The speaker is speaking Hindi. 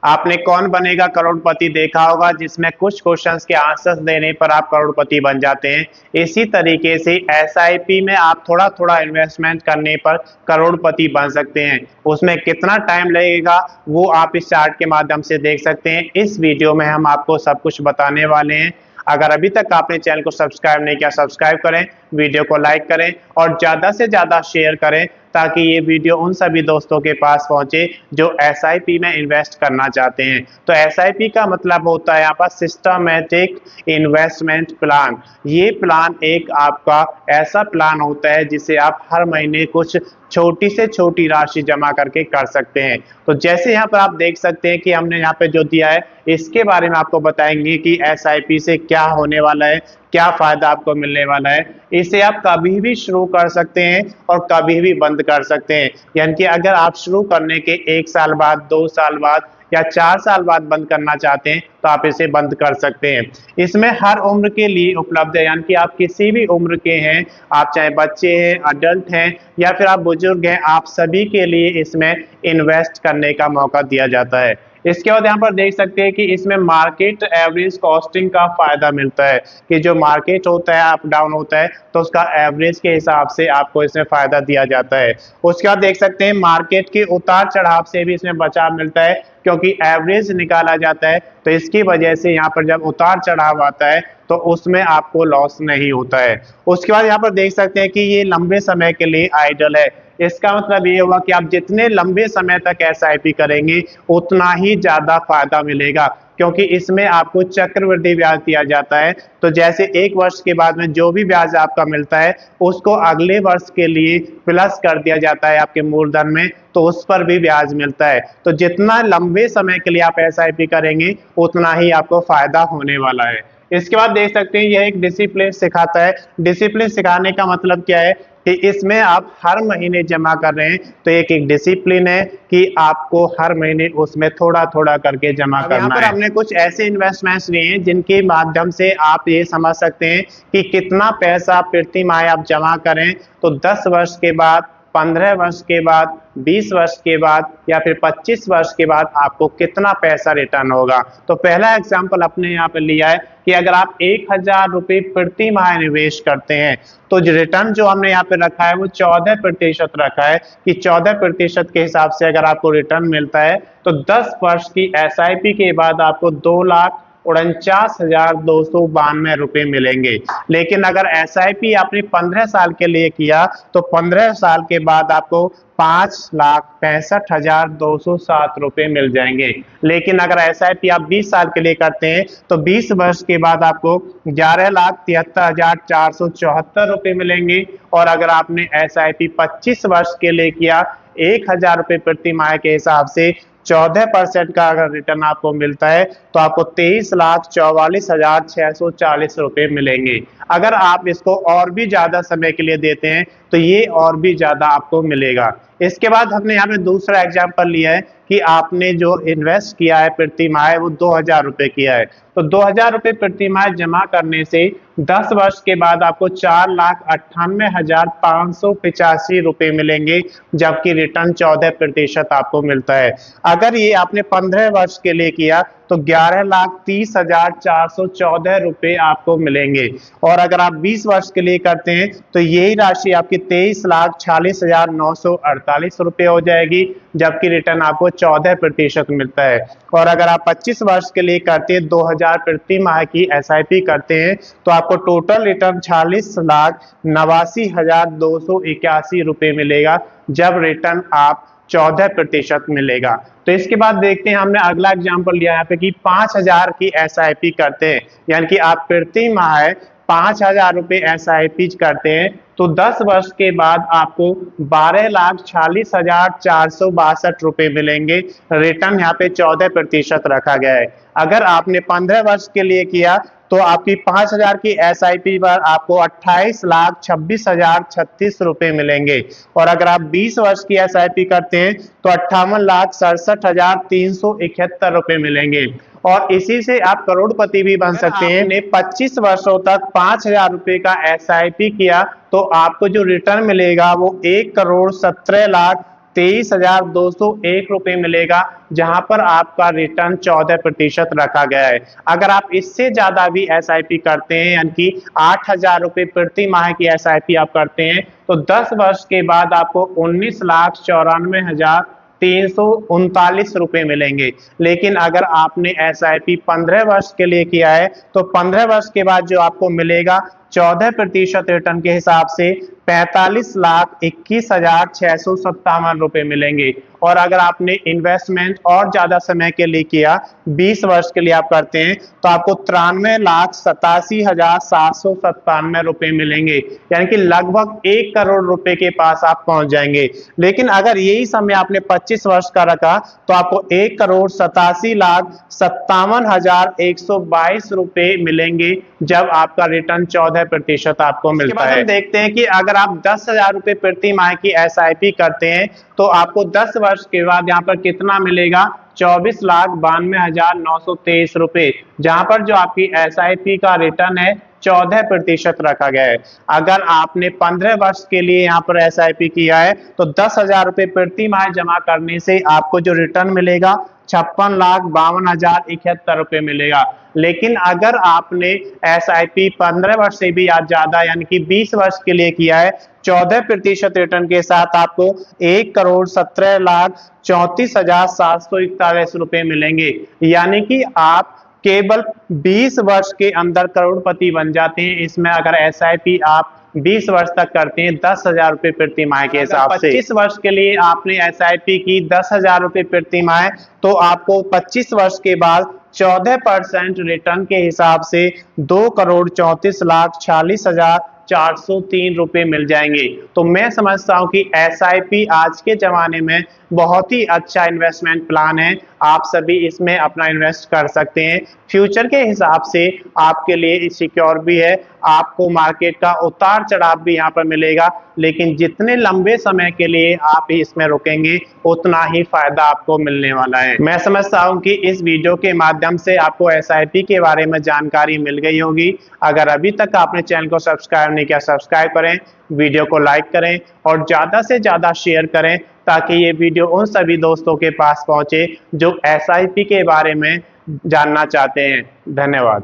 आपने कौन बनेगा करोड़पति देखा होगा, जिसमें कुछ क्वेश्चंस के आंसर्स देने पर आप करोड़पति बन जाते हैं। इसी तरीके से एसआईपी में आप थोड़ा थोड़ा इन्वेस्टमेंट करने पर करोड़पति बन सकते हैं। उसमें कितना टाइम लगेगा वो आप इस चार्ट के माध्यम से देख सकते हैं। इस वीडियो में हम आपको सब कुछ बताने वाले हैं। अगर अभी तक आपने चैनल को सब्सक्राइब नहीं किया, सब्सक्राइब करें, वीडियो को लाइक करें और ज़्यादा से ज़्यादा शेयर करें ताकि ये वीडियो उन सभी दोस्तों के पास पहुंचे जो एसआईपी में इन्वेस्ट करना चाहते हैं। तो एसआईपी का मतलब होता है यहाँ पर सिस्टमैटिक इन्वेस्टमेंट प्लान। ये प्लान एक आपका ऐसा प्लान होता है जिसे आप हर महीने कुछ छोटी से छोटी राशि जमा करके कर सकते हैं। तो जैसे यहाँ पर आप देख सकते हैं कि हमने यहाँ पे जो दिया है इसके बारे में आपको बताएंगे कि एसआईपी से क्या होने वाला है, क्या फायदा आपको मिलने वाला है। इसे आप कभी भी शुरू कर सकते हैं और कभी भी बंद कर सकते हैं। यानी कि अगर आप शुरू करने के 1 साल बाद, 2 साल बाद या 4 साल बाद बंद करना चाहते हैं तो आप इसे बंद कर सकते हैं। इसमें हर उम्र के लिए उपलब्ध है, यानी कि आप किसी भी उम्र के हैं, आप चाहे बच्चे हैं, अडल्ट हैं या फिर आप बुजुर्ग हैं, आप सभी के लिए इसमें इन्वेस्ट करने का मौका दिया जाता है। इसके बाद यहाँ पर देख सकते हैं कि इसमें मार्केट एवरेज कॉस्टिंग का फायदा मिलता है कि जो मार्केट होता है अप डाउन होता है तो उसका एवरेज के हिसाब से आपको इसमें फायदा दिया जाता है। उसके बाद देख सकते हैं मार्केट के उतार चढ़ाव से भी इसमें बचाव मिलता है क्योंकि एवरेज निकाला जाता है, तो इसकी वजह से यहाँ पर जब उतार चढ़ाव आता है तो उसमें आपको लॉस नहीं होता है। उसके बाद यहाँ पर देख सकते हैं कि ये लंबे समय के लिए आइडल है। इसका मतलब ये हुआ कि आप जितने लंबे समय तक एसआईपी करेंगे उतना ही ज्यादा फायदा मिलेगा क्योंकि इसमें आपको चक्रवृद्धि ब्याज दिया जाता है। तो जैसे 1 वर्ष के बाद में जो भी ब्याज आपका मिलता है उसको अगले वर्ष के लिए प्लस कर दिया जाता है आपके मूलधन में, तो उस पर भी ब्याज मिलता है। तो जितना लंबे समय के लिए आप एसआईपी करेंगे उतना ही आपको फायदा होने वाला है। इसके बाद देख सकते हैं यह एक डिसिप्लिन सिखाता है। डिसिप्लिन सिखाने का मतलब क्या है कि इसमें आप हर महीने जमा कर रहे हैं तो एक डिसिप्लिन है कि आपको हर महीने उसमें थोड़ा थोड़ा करके जमा करना है। यहाँ पर हमने कुछ ऐसे इन्वेस्टमेंट्स लिए हैं जिनके माध्यम से आप ये समझ सकते हैं कि कितना पैसा प्रति माह आप जमा करें तो 10 वर्ष के बाद, 15 वर्ष के बाद, 20 वर्ष के बाद या फिर 25 वर्ष के बाद आपको कितना पैसा रिटर्न होगा। तो पहला एग्जांपल अपने यहाँ पे लिया है कि अगर आप 1000 रुपये प्रति माह निवेश करते हैं तो रिटर्न जो हमने यहाँ पे रखा है वो 14% रखा है कि 14% के हिसाब से अगर आपको रिटर्न मिलता है तो 10 वर्ष की एसआईपी के बाद आपको 2,49,292 रुपये मिलेंगे। लेकिन अगर एसआईपी आपने 15 साल के लिए किया तो 15 साल के बाद आपको 5,65,207 रुपये मिल जाएंगे। लेकिन अगर एसआईपी आप 20 साल के लिए करते हैं तो 20 वर्ष के बाद आपको 11,73,474 रुपये मिलेंगे। और अगर आपने एसआईपी 25 वर्ष के लिए किया 1,000 रुपये प्रति माह के हिसाब से 14% का अगर रिटर्न आपको मिलता है तो आपको 23,44,640 रुपये मिलेंगे। अगर आप इसको और भी ज्यादा समय के लिए देते हैं तो ये और भी ज्यादा आपको मिलेगा। इसके बाद हमने यहाँ पे दूसरा एग्जांपल लिया है कि आपने जो इन्वेस्ट किया है प्रति माह वो 2,000 रुपये किया है तो 2,000 रुपये प्रति माह जमा करने से 10 वर्ष के बाद आपको 4,98,585 रुपये मिलेंगे, जबकि रिटर्न 14% आपको मिलता है। अगर ये आपने 15 वर्ष के लिए किया तो 11,30,414 रुपये आपको मिलेंगे। और अगर आप 20 वर्ष के लिए करते हैं तो यही राशि आपकी 23,46,948 रुपये हो जाएगी, जबकि रिटर्न आपको 14% मिलता है। और अगर आप 25 वर्ष के लिए करते हैं 2,000 प्रति माह की एसआईपी करते हैं तो आपको टोटल रिटर्न 46,89,281 रुपये मिलेगा, जब रिटर्न आप 14% मिलेगा। तो इसके बाद देखते हैं हमने अगला एग्जांपल लिया यहाँ पे कि 5,000 की एसआईपी करते हैं, यानी कि आप प्रति माह 5,000 रुपये एसआईपी करते हैं तो 10 वर्ष के बाद आपको 12,40,462 रुपये मिलेंगे। रिटर्न यहाँ पे 14% रखा गया है। अगर आपने 15 वर्ष के लिए किया तो आपकी 5,000 की एसआईपी पर आपको 28,26,036 रुपये मिलेंगे। और अगर आप 20 वर्ष की एसआईपी करते हैं तो 58,67,371 रुपये मिलेंगे। और इसी से आप करोड़पति भी बन सकते हैं। आपने 25 वर्षों तक 5,000 रुपये का एसआईपी किया तो आपको जो रिटर्न मिलेगा वो 1,17,13,63 23,201 रुपये मिलेगा, जहां पर आपका रिटर्न 14% रखा गया है। अगर आप इससे ज्यादा भी SIP करते हैं, यानी कि 8,000 रुपये प्रति माह की SIP आप करते हैं, तो 10 वर्ष के बाद आपको 19,94,339 रुपये मिलेंगे। लेकिन अगर आपने SIP 15 वर्ष के लिए किया है, तो 15 वर्ष के बाद जो आपको मिलेगा 14% रिटर्न के हिसाब से 45,21,657 रुपये मिलेंगे। और अगर आपने इन्वेस्टमेंट और ज्यादा समय के लिए किया, 20 वर्ष के लिए आप करते हैं, तो आपको 93,87,797 रुपये मिलेंगे, यानी कि लगभग 1 करोड़ रुपए के पास आप पहुंच जाएंगे। लेकिन अगर यही समय आपने 25 वर्ष का रखा, तो आपको 1,87,57,122 रुपये मिलेंगे, जब आपका रिटर्न 14% आपको मिलता है। देखते हैं कि अगर आप 10,000 रुपये प्रति माह की SIP करते हैं, तो आपको 10 वर्ष के बाद यहाँ पर कितना मिलेगा? 24,92,923 रुपये, जहां पर जो आपकी SIP का रिटर्न है 14% रखा गया है। अगर आपने 15 वर्ष के लिए यहाँ पर SIP किया है, तो 10,000 रुपये प्रति माह जमा करने से आपको जो रिटर्न मिलेगा 56,52,071 रुपये मिलेगा। लेकिन अगर आपने SIP 15 वर्ष से भी ज्यादा, यानी कि 20 वर्ष के लिए किया है, 14% रिटर्न के साथ आपको 1,17,34,741 रुपये मिलेंगे, यानी कि आप केवल 20 वर्ष के अंदर करोड़पति बन जाते हैं। इसमें अगर SIP आप 20 वर्ष तक करते हैं 10,000 रुपये प्रति माह के हिसाब से। 25 वर्ष के लिए आपने SIP की 10,000 रुपये प्रति माह, तो आपको 25 वर्ष के बाद 14% रिटर्न के हिसाब से 2,34,46,403 रुपये मिल जाएंगे। तो मैं समझता हूं कि SIP आज के जमाने में बहुत ही अच्छा इन्वेस्टमेंट प्लान है। आप सभी इसमें अपना इन्वेस्ट कर सकते हैं। फ्यूचर के हिसाब से आपके लिए सिक्योर भी है, आपको मार्केट का उतार चढ़ाव भी यहाँ पर मिलेगा, लेकिन जितने लंबे समय के लिए आप इसमें रुकेंगे, उतना ही फायदा आपको मिलने वाला है। मैं समझता हूँ कि इस वीडियो के माध्यम से आपको SIP के बारे में जानकारी मिल गई होगी। अगर अभी तक आपने चैनल को सब्सक्राइब नहीं किया, सब्सक्राइब करें, वीडियो को लाइक करें और ज्यादा से ज्यादा शेयर करें, ताकि ये वीडियो उन सभी दोस्तों के पास पहुंचे जो SIP के बारे में जानना चाहते हैं। धन्यवाद।